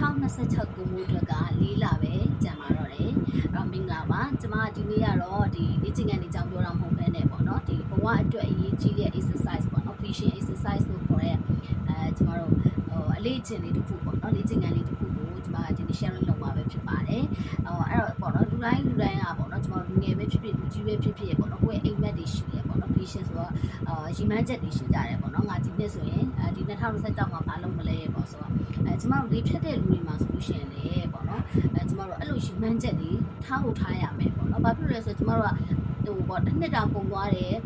2026ကိုမိုးအတွက်က4လပဲကြံပါတော့တယ်။မင်္ဂလာပါ။ကျွန်မဒီနေ့ကတော့ဒီလေ့ကျင့်ခန်းတွေကြောင်းပြောတာမဟုတ်ဘဲနဲ့ပေါ့နော်။ဒီဘဝအတွက်အရေးကြီးတဲ့ exercise ပေါ့နော် vision exercise လို့ခေါ်တဲ့ကျွန်တော်တို့အလေးအကျင့်လေးတစ်ခုပေါ့နော်။လေ့ကျင့်ခန်းလေးတစ်ခုကိုကျွန်မဒီနေ့ sharing လုပ်မှာပဲဖြစ်ပါတယ်။အဲ့တော့ပေါ့နော်လူတိုင်းကပေါ့နော်ကျွန်တော်လူငယ်ပဲဖြစ်ဖြစ်လူကြီးပဲဖြစ်ဖြစ်ပေါ့နော်ကိုယ့်ရဲ့အိမ်မက်တွေရှိတယ်ပေါ့နော် vision ဆိုတော့ရည်မှန်းချက်တွေရှိကြတယ်ပေါ့နော်။ငါဒီနှစ်ဆိုရင်ဒီ2026မှာမလုပ်မလဲပေါ့ဆိုတော့ကျွန်တော်တို့လေးဖြတ်တဲ့လူတွေမှာဆိုလို့ရှိရင်လေပေါ့နော်ကျွန်တော်တို့အဲ့လိုရှိမှန်းချက်တွေထားရမယ်ပေါ့နော်ဘာဖြစ်လဲဆိုတော့ကျွန်တော်တို့ကဟိုပေါ့တစ်နှစ်တောင်ကုန်သွားတယ်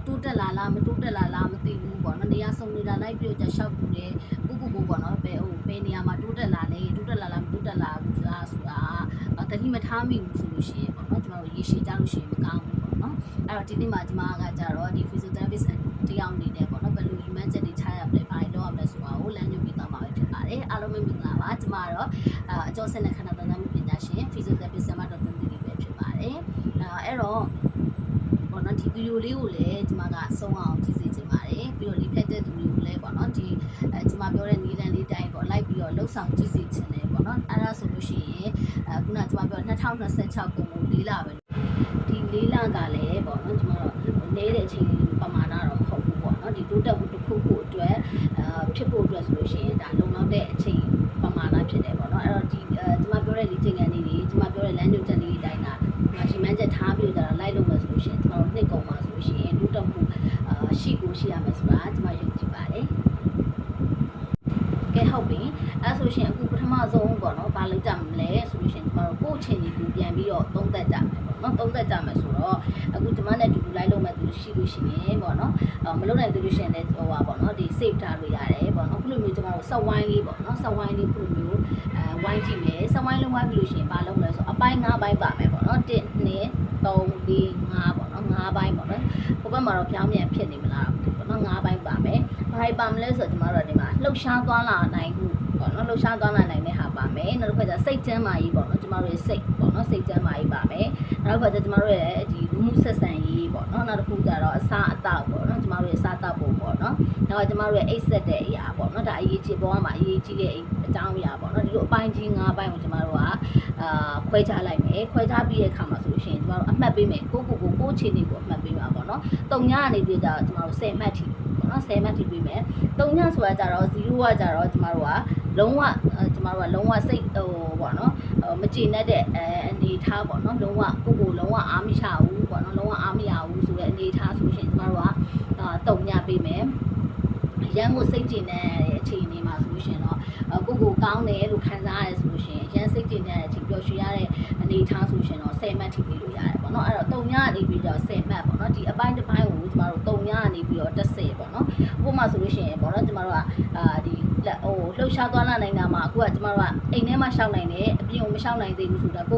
တိုးတက်လာလားမတိုးတက်လာလားမသိဘူးပေါ့နော်နေရာစုံနေတာလိုက်ပြီးတော့ရှောက်ပြီးတယ်ကိုပေါ့နော်ဘယ်နေရာမှာတိုးတက်လာလဲတိုးတက်လာလားမတိုးတက်လာဘူးဆိုတာတတိမထားမိဘူးဆိုလို့ရှိရင်ပေါ့နော်ကျွန်တော်တို့ရေရှည်ကြလို့ရှိရင်မကောင်းဘူးပေါ့နော်အဲ့တော့ဒီနေ့မှာကျွန်မကကြတော့ဒီ physiotherapist တရားအနေနဲ့ပေါ့နော်ဘယ်လိုရည်မှန်းချက်တွေချရမလဲဘာတွေလုပ်ရမလဲဆိုတာကိုလမ်းညွှန်ပေးသွားမှာပဲဖြစ်ပါတယ်အားလုံးပဲမင်္ဂလာပါကျွန်မကတော့အကျော်ဆက်နဲ့ခန္ဓာသဏ္ဍာန်မှုပညာရှင် physiotherapist ဆရာမဒေါက်တာတင်တီပဲဖြစ်ပါတယ်အဲ့တော့ပေါ့နော်ဒီဗီဒီယိုလေးကိုလည်းကျွန်မကဆုံးအောင်ကြည့်စေချင်ပါတယ်ပြီးတော့လေးဖက်တဲ့သူတွေကိုလည်းပေါ့နော်ဒီကျွန်မပြောတဲ့နည်းလမ်းလေးတိုင်းပေါ့လိုက်ပြီးတော့လှုပ်ဆောင်ကြည့်စေချင်တယ်ပေါ့နော်အဲ့ဒါဆိုလို့ရှိရင်ခုနကျွန်မပြော2026ကို4လပဲဒီ4လကလည်းပေါ့နော်ကျွန်တော်တို့နေတဲ့အချိန်ပမာဏတော့မဟုတ်ဘူးပေါ့နော်ဒီတိုးတက်မှုတစ်ခုခုအတွက်ဖြစ်ဖို့အတွက်ဆိုလို့ရှိရင်ဒါလုံလောက်တဲ့အချိန်ပမာဏဖြစ်တယ်ပေါ့နော်အဲ့တော့ဒီကျွန်မပြောတဲ့လေ့ကျင့်ခန်းလေးတွေကျွန်မပြောတဲ့လမ်းညွှန်ချက်လေးတွေတိုင်းတာဒီမှန်းချက်ထားပြီးတော့လိုက်လို့မယ်ဆိုလို့ရှိရင်ကျွန်တော်တို့နှစ်ကုန်မှာဆိုလို့ရှိရင်တိုးတက်မှုရှိရမယ်ဆိုတာကျွန်မယုံကြည်ပါတယ်ကဲဟုတ်ပြီအဲ့ဆိုရှင်အခုပထမဆုံးပေါ့နော်ဘာလုပ်ကြမလဲဆိုလို့ရှင်ကျွန်တော်တို့ကိုယ့်အချိန်ကြီးကိုပြန်ပြီးတော့သုံးသပ်ကြမယ်ပေါ့နော်သုံးသပ်ကြမယ်ဆိုတော့အခုကျွန်မနဲ့တူလိုက်လုပ်မယ်သူရှိလို့ရှိရင်ပေါ့နော်မလုပ်နိုင်သူလို့ရှင်လည်းဟိုပါပေါ့နော်ဒီ save ထားလို့ရတယ်ပေါ့နော်ခုလိုမျိုးကျွန်တော်တို့ဆက်ဝိုင်းလေးပေါ့နော်ဆက်ဝိုင်းလေးခုလိုမျိုးဝိုင်းကြည့်မယ်ဆက်ဝိုင်းလုံးဝိုင်းပြီးလို့ရှင်ဘာလုပ်မလဲဆိုအပိုင်း5ပိုင်းပါမယ်ပေါ့နော်1 2 3 4 5ပေါ့နော်5ပိုင်းပေါ့နော်ဟိုဘက်မှာတော့ပြောင်းပြန်ဖြစ်နေမလားပေါ့နော်5ပိုင်းပါမယ်ဘာပါမလဲဆိုတော့ကျွန်တော်တို့ဒီမှာလှုပ်ရှားသွားလာနိုင်မှုပေါ့နော်လှုပ်ရှားသွားလာနိုင်တဲ့ဟာပါမယ်နောက်တစ်ခါကျစိတ်ချမ်းသာရေးပေါ့နော်ကျွန်တော်တို့ရဲ့စိတ်ပေါ့နော်စိတ်ချမ်းသာရေးပါမယ်နောက်တစ်ခါကျကျွန်တော်တို့ရဲ့ဒီလူမှုဆက်ဆံရေးပေါ့နော်နောက်တစ်ခုကျတော့အစားအသောက်ပေါ့နော်ကျွန်တော်တို့ရဲ့စားတောက်ပုံပေါ့နော်နောက်ကကျွန်တော်တို့ရဲ့အိတ်ဆက်တဲ့အရာပေါ့နော်ဒါအရေးကြီးပေါ်မှာအရေးကြီးတဲ့အကြောင်းအရာပေါ့နော်ဒီလိုအပိုင်းကြီး5ပိုင်းကိုကျွန်တော်တို့ကခွဲခြားလိုက်မယ်ခွဲခြားပြီးတဲ့အခါမှာဆိုလို့ရှိရင်ကျွန်တော်တို့အမှတ်ပေးမယ်ကိုအခြေအနေကိုအမှတ်ပေးမှာပေါ့နော်3ညကနေပြီးတော့ကျွန်တော်တို့10မှတ်ထိပေါ့နော်10မှတ်ထိပေးမယ်3ညဆိုတာကြတော့0ကကြတော့ကျွန်တော်တို့ကလုံးဝလုံးဝစိတ်ဟိုပေါ့နော်မကျေနပ်တဲ့အနေထားပေါ့နော်လုံးဝကိုလုံးဝအားမရဘူးပေါ့နော်လုံးဝအားမရဘူးဆိုတဲ့အနေထားဆိုရှင်ကျွန်တော်တို့က3ညပေးမယ်ရန်ကိုစိတ်ကျေနပ်တဲ့အခြေအနေမှာဆိုလို့ရှင်တော့ကိုကောင်းတယ်လို့ခံစားရတယ်ဆိုလို့ရှင်ရန်စိတ်ကျေနပ်တဲ့အချိန်ပျော်ရွှင်ရတဲ့အနေထားဆိုရှင်တော့10မှတ်ထိပေးလို့ရတယ်ပေါ့နော်အဲ့တော့3ညနေပြီးတော့10မှတ်ပေါ့နော်ဒီအပိုင်းတစ်ပိုင်းကိုကျွန်တော်တို့3ညနေပြီးတော့10ပေါ့နော်ဥပမာဆိုလို့ရှင်ပေါ့နော်ကျွန်တော်တို့ကဒီဟိုလှုပ်ရှားသွားလာနိုင်တာမှာအခုကကျွန်တော်တို့ကအိမ်ထဲမှာရှောက်နိုင်တယ်အပြင်ကိုမရှောက်နိုင်သေးဘူးဆိုတာကို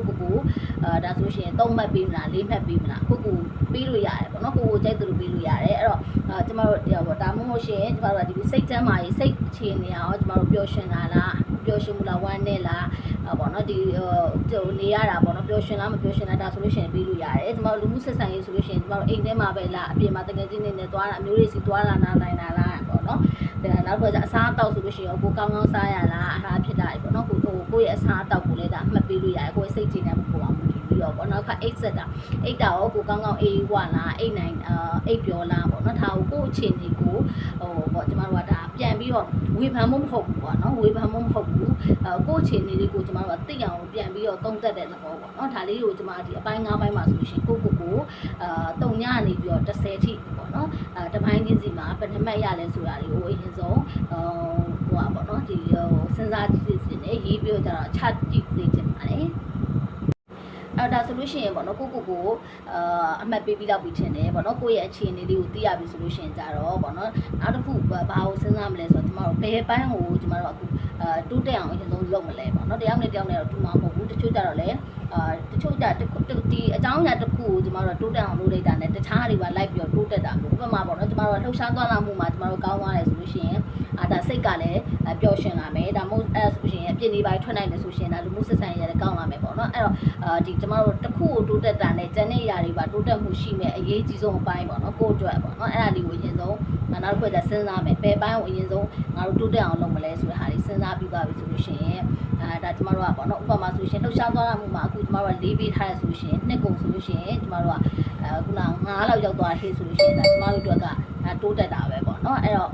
ဒါဆိုရှင်3မှတ်ပေးမလား4မှတ်ပေးမလားကိုပေးလို့ရတယ်ပေါ့နော်ကိုကြိုက်သူလိုပေးလို့ရတယ်အဲ့တော့ကျွန်တော်တို့ဒါမှမဟုတ်ရှင်ကျွန်တော်တို့ကဒီစိတ်ချမ်းသာရေးစိတ်အခြေအနေအောင်ကျွန်တော်တို့ပျော်ရွှင်တာလားပျော်ရွှင်မှုလားဝမ်းနဲ့လားပေါ့နော်ဒီနေရတာပေါ့နော်ပျော်ရွှင်လားမပျော်ရွှင်လားဒါဆိုလို့ရှိရင်ပြီးလို့ရတယ်ကျွန်တော်တို့လူမှုဆက်ဆံရေးဆိုလို့ရှိရင်ကျွန်တော်တို့အိမ်ထဲမှာပဲလားအပြင်မှာတကယ်ချင်းနေသွားတာအမျိုးတွေစီသွားလာနိုင်တာလားပေါ့နော်ဒါနောက်တော့အစားအသောက်ဆိုလို့ရှိရင်ကိုကောင်းစားရလားအဟာဖြစ်တာပေါ့နော်ကိုရဲ့အစားအသောက်ကိုလည်းဒါအမှတ်ပေးလို့ရတယ်ကိုရဲ့စိတ်ကြည်နေမှုပေါ်မှာပြီးတော့ပေါ့နော်ခါအိတ်ဆက်တာအိတ်တာရောကိုကောင်းအေးဝလားအိတ်နိုင်အိတ်ပြောလားပေါ့နော်ဒါကိုအခြေအနေကိုပေါ့ကျွန်တော်တို့ကဒါပြန်ပြီးတော့ဝေဖန်မှုမဟုတ်ဘူးပေါ့နော်ဝေဖန်မှုမဟုတ်ဘူးကိုအခြေအနေလေးကိုကျွန်တော်တို့ကသိအောင်ပြန်ပြီးတော့သုံးသပ်တဲ့သဘောပေါ့နော်ဒါလေးကိုကျွန်မဒီအပိုင်း5ပိုင်းမှာဆိုလို့ရှိရင်ကို3ညနေပြီးတော့10ထိပေါ့နော်တပိုင်းချင်းစီမှာဘယ်နှမှတ်ရလဲဆိုတာလေးကိုအရင်ဆုံးဟိုပေါ့နော်ဒီစဉ်းစားကြည့်နေရေးပြီးတော့ကျတော့ chart ကြည့်နေကြပါတယ်အဲ့ဒါဆိုလို့ရှိရင်ပေါ့နော်ကိုအမှတ်ပေးပြီးတော့ပြီးထင်တယ်ပေါ့နော်ကိုရဲ့အခြေအနေလေးကိုသိရပြီဆိုလို့ရှိရင်ကြတော့ပေါ့နော်နောက်တစ်ခုဘာကိုစဉ်းစားမလဲဆိုတော့ကျွန်တော်တို့ဘယ်ပိုင်းကိုကျွန်တော်တို့အခုတိုးတက်အောင်အရင်ဆုံးလုပ်မလဲပေါ့နော်တရားနဲ့တော့တူမှာမဟုတ်ဘူးတချို့ကြတော့လေတချို့ကြဒီအကြောင်းအရာတစ်ခုကိုကျွန်တော်တို့တိုးတက်အောင်လုပ်လိုက်တာနဲ့တခြားတွေပါလိုက်ပြီးတော့တိုးတက်တာမျိုးဥပမာပေါ့နော်ကျွန်တော်တို့လှုပ်ရှားသွားလာမှုမှာကျွန်တော်တို့ကောင်းသွားတယ်ဆိုလို့ရှိရင်ဒါစိတ်ကလည်းပျော်ရွှင်လာမယ်ဒါမှမဟုတ်အဲ့ဆိုရှင်အပြ ပြင်တွေပိုင်းထွက်နိုင်တယ်ဆိုရှင်ဒါလူမှုဆက်ဆံရေးလည်းကောင်းလာမယ်ပေါ့နော်အဲ့တော့ဒီကျမတို့တစ်ခုကိုတိုးတက်တာနဲ့ကျန်တဲ့အရာတွေပါတိုးတက်မှုရှိမယ်အရေးကြီးဆုံးအပိုင်းပေါ့နော်ကိုယ့်အတွက်ပေါ့နော်အဲ့ဒါလေးကိုအရင်ဆုံးနောက်တစ်ခုကစဉ်းစားမယ်ဘယ်ပိုင်းကိုအရင်ဆုံးငါတို့တိုးတက်အောင်လုပ်မလဲဆိုတဲ့ဟာတွေစဉ်းစားပြီးသွားပြီဆိုလို့ရှိရင်ဒါကျမတို့ကပေါ့နော်ဥပမာဆိုရှင်လှုပ်ရှားသွားတာမှုမှာအခုကျမတို့က၄ပေးထားရဆိုလို့ရှိရင်နှစ်ကုန်ဆိုလို့ရှိရင်ကျမတို့ကခုန9လောက်ရောက်သွားဟေ့ဆိုလို့ရှိရင်ဒါကျမတို့တို့ကတိုးတက်တာပဲပေါ့နော်အဲ့တော့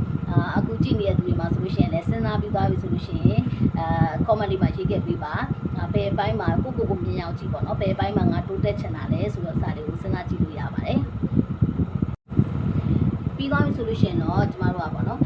အခုကြည့်နေတဲ့သူတွေမှာဆိုလို့ရှိရင်လည်းစဉ်းစားပြီးသွားပြီဆိုလို့ရှိရင်comment လေးမှာရေးခဲ့ပေးပါဘယ်ပိုင်းမှာကိုမြင်အောင်ကြည့်ပေါ့နော်ဘယ်ပိုင်းမှာငါတိုးတက်ချင်တာလဲဆိုတော့စာလေးကိုစဉ်းစားကြည့်လို့ရပါတယ်ပြီးသွားပြီဆိုလို့ရှိရင်တော့ကျမတို့ကပေါ့နော်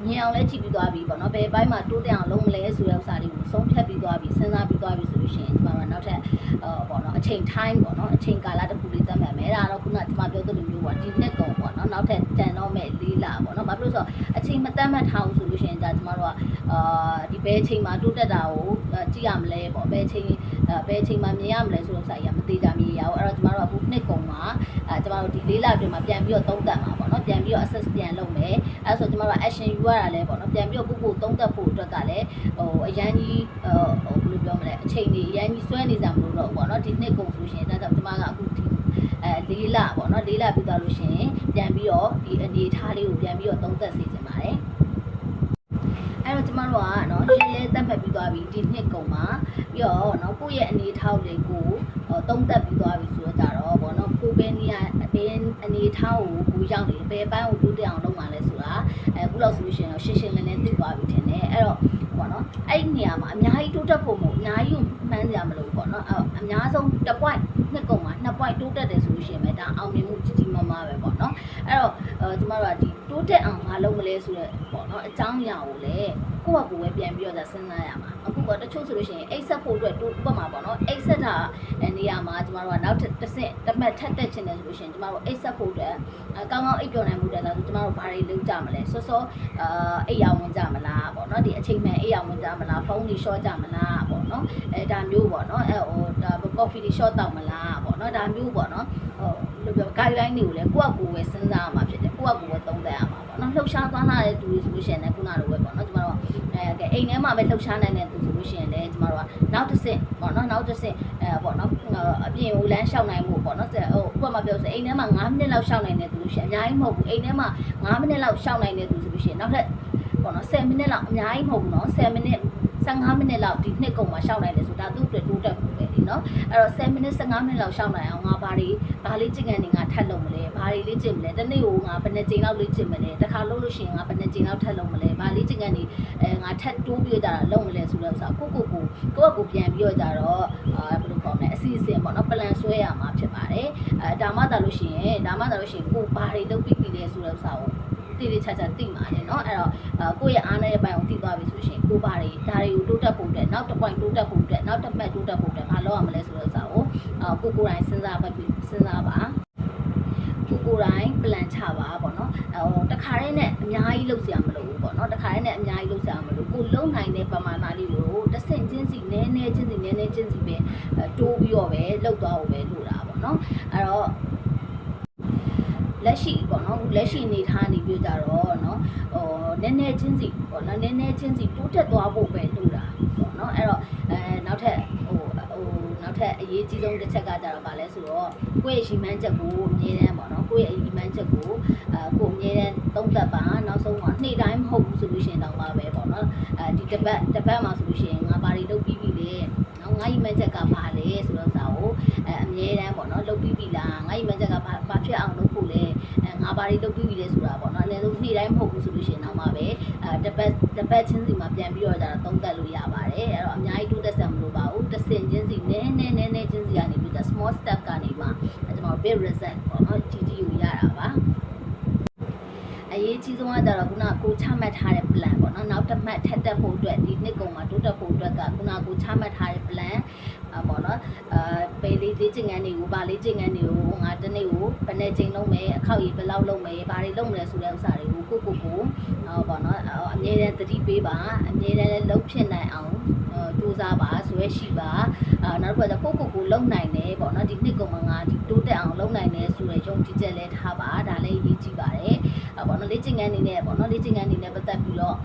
မြင်အောင်လဲကြည့်ပြီးသွားပြီပေါ့နော်ဘယ်ပိုင်းမှာတိုးတက်အောင်လုပ်မလဲဆိုတဲ့ဥစ္စာလေးကိုဆုံးဖြတ်ပြီးသွားပြီစဉ်းစားပြီးသွားပြီဆိုလို့ရှိရင်ကျမတို့ကနောက်ထပ်ပေါ့နော်အချိန် time ပေါ့နော်အချိန်ကာလတစ်ခုလေးသတ်မှတ်မယ်ဒါတော့ခုနကကျမပြောသလိုမျိုးပေါ့ဒီနှစ်ကုန်ပေါ့နော်နောက်ထပ်တန်တော့မဲ့၄လပေါ့နော်ဘာဖြစ်လို့ဆိုတော့အချိန်မသတ်မှတ်ထားဘူးဆိုလို့ရှိရင်ဒါကျမတို့ကဒီဘယ်အချိန်မှာတိုးတက်တာကိုကြည့်ရမလဲပေါ့ဘယ်အချိန်မှာမြင်ရမလဲဆိုတော့စာရမသေးကြမြင်ရအောင်အဲ့တော့ကျမတို့ကအခုနှစ်ကုန်မှာကျမတို့ဒီ၄လအတွင်းမှာပြန်ပြီးတော့သုံးသပ်မှာပေါ့နော်ပြန်ပြီးတော့ assess ပြန်လုပ်မယ်အဲ့ဆိုကျမတို့ action ယူရတာလဲပေါ့နော်ပြန်ပြီးတော့ကိုသုံးသပ်ဖို့အတွက်ကလည်းအရန်ကြီးဘယ်လိုပြောမလဲအချိန်ကြီးအရန်ကြီးစွဲနေကြမလို့တော့ပေါ့နော်ဒီနှစ်ကုန်ဆိုရှင်ဒါကြောင့်ကျမကအခုဒီ၄လပေါ့နော်၄လပြီးသွားလို့ရှင်ပြန်ပြီးတော့ဒီအနေထားလေးကိုပြန်ပြီးတော့သုံးသပ်စေချင်ပါတယ်အဲ့တော့ကျမတို့ကနော်ရှင်းလဲသတ်မှတ်ပြီးသွားပြီဒီနှစ်ကုန်မှာပြီးတော့နော်ကိုယ့်ရဲ့အနေထားလေးကိုသုံးသပ်ပြီးသွားပြီဆိုတော့ကြတော့ပေါ့နော်ကိုပဲနေရဘယ်အနေထားကိုရောက်နေဘယ်ပိုင်းကိုတိုးတက်အောင်လုပ်မှလဲဆိုတာအခုလောက်ဆိုလို့ရှိရင်တော့ရှင်းရှင်းလင်းလင်းသိသွားပြီထင်တယ်အဲ့တော့ပေါ့နော်အဲ့ဒီနေရာမှာအများကြီးတိုးတက်ဖို့မို့အများကြီးမှန်းကြမလို့ပေါ့နော်အများဆုံးတစ် point နှစ်ကုန်မှာ2 point တိုးတက်တယ်ဆိုလို့ရှိရင်ပဲဒါအောင်မြင်မှုကြီးကြီးမားမားပဲပေါ့နော်အဲ့တော့ကျမတို့ကဒီတိုးတက်အောင်မလုပ်မလဲဆိုတော့ပေါ့နော်အကြောင်းအရာကိုလည်းကိုယ့်ဘာကိုပဲပြန်ပြီးတော့စဉ်းစားရမှာအခုကတချို့ဆိုလို့ရှိရင်အိတ်ဆက်ဖို့အတွက်တိုးပတ်မှာပေါ့နော်အိတ်ဆက်တာနေရာမှာကျမတို့ကနောက်တစ်ဆင့်တစ်မှတ်ထပ်တက်ချင်တယ်ဆိုလို့ရှိရင်ကျမတို့အိတ်ဆက်ဖို့အတွက်ကောင်းကောင်းအိတ်ပြောနိုင်မှုတက်တာဆိုကျမတို့ဘာတွေလုပ်ကြမလဲစောစောအိတ်ရဝင်ကြမလားပေါ့နော်ဒီအချိန်မှန်အိတ်ရဝင်ကြမလားဖုန်းတွေ short ကြမလားပေါ့နော်ဒါမျိုးပေါ့နော်ဒါ coffee တွေ short တောက်မလားပေါ့နော်ဒါမျိုးပေါ့နော်လို့ပြော guideline တွေကိုလည်းကိုယ့်အကူပဲစဉ်းစားရမှာဖြစ်တယ်ကိုယ့်အကူပဲသုံးသပ်ရမှာပေါ့နော်လှုပ်ရှားသွားလာတဲ့သူတွေဆိုလို့ရှိရင်လည်းခုနလိုပဲပေါ့နော်ကျမတို့အိမ်ထဲမှာပဲလှုပ်ရှားနိုင်တဲ့သူဆိုလို့ရှိရင်လည်းကျမတို့ကနောက်တစ်ဆင့်ပေါ့နော်နောက်တစ်ဆင့်ပေါ့နော်အပြင်ကိုလမ်းလျှောက်နိုင်မှုပေါ့နော်ဥပမာပြောဆိုအိမ်ထဲမှာ9မိနစ်လောက်လျှောက်နိုင်တဲ့သူလို့ရှိရင်အများကြီးမဟုတ်ဘူးအိမ်ထဲမှာ9မိနစ်လောက်လျှောက်နိုင်တဲ့သူဆိုလို့ရှိရင်နောက်ထပ်ပေါ့နော်10မိနစ်လောက်အများကြီးမဟုတ်ဘူးနော်10မိနစ်15မိနစ်လောက်ဒီနှစ်ကုန်မှာရှောက်နိုင်တယ်ဆိုဒါသူ့အတွက်တိုးတက်မှုပဲဒီနော်အဲ့တော့10မိနစ်15မိနစ်လောက်ရှောက်နိုင်အောင်ငါဘာလေးကျင့်ကန်နေငါထပ်လုပ်မလဲဘာလေးလေ့ကျင့်မလဲတစ်နေ့ကိုငါဘယ်နှကြိမ်လောက်လေ့ကျင့်မလဲတစ်ခါလုပ်လို့ရှိရင်ငါဘယ်နှကြိမ်လောက်ထပ်လုပ်မလဲဘာလေးကျင့်ကန်နေငါထပ်တိုးပြီးကြတာလုပ်မလဲဆိုတော့ကိုပြန်ပြီးတော့ကြတော့ဘယ်လိုခေါ်မလဲအစီအစဉ်ပေါ့နော် plan ဆွဲရမှာဖြစ်ပါတယ်ဒါမှသာလို့ရှိရင်ကိုဘာတွေလုပ်ပြီးလဲဆိုတော့ဥစားကိုတိတိကျကျသိမှာလေเนาะအဲ့တော့ကိုယ့်ရဲ့အားနည်းတဲ့ဘက်ကိုသိသွားပြီဆိုရှင်ကိုပါတွေဒါတွေကိုတိုးတက်ဖို့အတွက်နောက်တစ် point တိုးတက်ဖို့အတွက်နောက်တစ်မှတ်တိုးတက်ဖို့အတွက်မလုပ်ရမလဲဆိုတော့စာကိုကိုယ်တိုင်စဉ်းစားပါကိုယ်တိုင် plan ချပါပေါ့နော်တခါတည်းနဲ့အများကြီးလုပ်စရာမလိုဘူးပေါ့နော်တခါတည်းနဲ့အများကြီးလုပ်စရာမလိုကိုလုံနိုင်တဲ့ပမာဏလေးကိုတစ်ဆင့်ချင်းစီနည်းနည်းချင်းစီပဲတိုးပြီးတော့ပဲလုပ်သွားဖို့ပဲလိုတာပေါ့နော်အဲ့တော့လက်ရှိပေါ့နော်လက်ရှိနေထားနေပြကြတော့เนาะနည်းနည်းချင်းစီပေါ့နော်နည်းနည်းချင်းစီတိုးတက်သွားဖို့ပဲလိုတာပေါ့နော်အဲ့တော့နောက်ထပ်အရေးကြီးဆုံးတစ်ချက်ကကြတော့ဗာလဲဆိုတော့ကိုယ့်ရဲ့ရီမန်းချက်ကိုအမြဲတမ်းပေါ့နော်ကိုယ့်ရဲ့ရီမန်းချက်ကိုကိုအမြဲတမ်းသုံးသပ်ပါနောက်ဆုံးမှာနေ့တိုင်းမဟုတ်ဘူးဆိုလို့ရှိရင်တော့ပါပဲပေါ့နော်ဒီတစ်ပတ်မှာဆိုလို့ရှိရင်ငါဘာတွေလုပ်ပြီးပြီလဲငါရီမန်းချက်ကဘာလဲဆိုတော့စာကိုအမြဲတမ်းပေါ့နော်လုပ်ပြီးပြီလားငါရီမန်းချက်ကဘာဖြစ်အောင်လုပ်ဖို့လဲငါဘာတွေလုပ်ပြီးပြီလဲဆိုတာပေါ့နော်အနည်းဆုံးနေ့တိုင်းမဟုတ်ဘူးဆိုလို့ရှိရင်တော့ပါပဲတစ်ပတ်ချင်းစီမှာပြန်ပြီးတော့ဒါသုံးသပ်လို့ရပါတယ်အဲ့တော့အများကြီးတိုးတက်ဆက်မလို့ပါဘူးတစ်ဆင့်ချင်းစီနည်းနည်းချင်းစီကနေပြီးတော့ small step ကနေမှကျွန်တော် big result ပေါ့နော်ကြီးကိုရတာပါအရေးကြီးဆုံးကတော့ခုနကိုချမှတ်ထားတဲ့ plan ပေါ့နော်နောက်တစ်မှတ်ထပ်တက်ဖို့အတွက်ဒီနှစ်ကုန်မှာတိုးတက်ဖို့အတွက်ကခုနကိုချမှတ်ထားတဲ့ plan ပေါ့နော်ပေလေးကျင့်ငန်းတွေကိုဗာလေးကျင့်ငန်းတွေကိုငါတနေ့ကိုဘယ်နဲ့ချိန်လုံးမယ်အခောက်ကြီးဘယ်လောက်လုံးမယ်ဗာတွေလုံးမယ်ဆိုတဲ့ဥစ္စာတွေကိုကိုပေါ့နော်အမြဲတမ်းသတိပေးပါအမြဲတမ်းလုံးဖြစ်နိုင်အောင်စူးစမ်းပါဆွဲရှိပါနောက်တစ်ခုကကိုလုံနိုင်တယ်ပေါ့နော်ဒီနှစ်ကုန်မှာငါဒီတိုးတက်အောင်လုံနိုင်တယ်ဆိုတဲ့ယုံကြည်ချက်လဲထားပါဒါလည်းရေးကြည့်ပါတယ်ပေါ့နော်လေ့ကျင့်ခန်းအနေနဲ့ပေါ့နော်လေ့ကျင့်ခန်းအနေနဲ့ပတ်သက်ပြီးတော့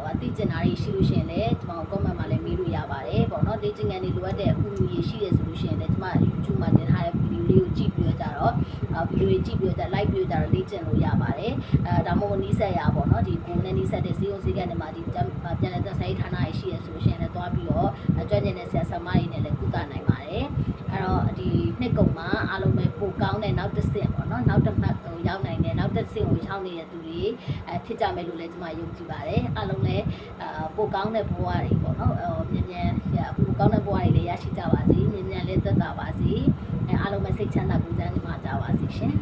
အသိကျင်တာတွေရှိလို့ရှိရင်လည်းကျွန်တော် comment မှာလည်းမေးလို့ရပါတယ်ပေါ့နော်လေ့ကျင့်ခန်းတွေလိုအပ်တဲ့အကူအညီရှိရဆိုလို့ရှိရင်လည်းကျွန်မ YouTube မှာတင်ထားတဲ့ဗီဒီယိုလေးကိုကြည့်ပြီးတော့ဗီဒီယိုတွေကြည့်ပြီးတော့ like ပြီးတော့လေ့ကျင့်လို့ရပါတယ်ဒါမှမဟုတ်နီးစက်ရပေါ့နော်ဒီကိုယ်နဲ့နီးစက်တဲ့စီယုံစီကနေမှဒီပြန်လည်သက်ဆိုင်ဌာနရှိရဆိုလို့ရှိရင်လည်းတွားပြီးတော့ကြွကျင်တဲ့ဆရာဆရာမတွေနဲ့လည်းကုသနိုင်ပါတယ်အဲ့တော့ဒီနှစ်ကုံမှာအားလုံးပဲပိုကောင်းတဲ့နောက်တစ်ဆင့်ပေါ့နော်နောက်တစ်မှတ်ရောက်နိုင်တဲ့နောက်တစ်ဆင့်ကိုရောက်နေတဲ့သူတွေဖြစ်ကြမယ်လို့လည်းကျွန်မယုံကြည်ပါတယ်အားလုံးလည်းပိုကောင်းတဲ့ဘဝတွေပေါ့နော်မြန်မြန်ပိုကောင်းတဲ့ဘဝတွေလည်းရရှိကြပါစေမြန်မြန်လေးသက်သာပါစေအားလုံးပဲစိတ်ချမ်းသာကိုယ်ချမ်းသာကြပါစေရှင်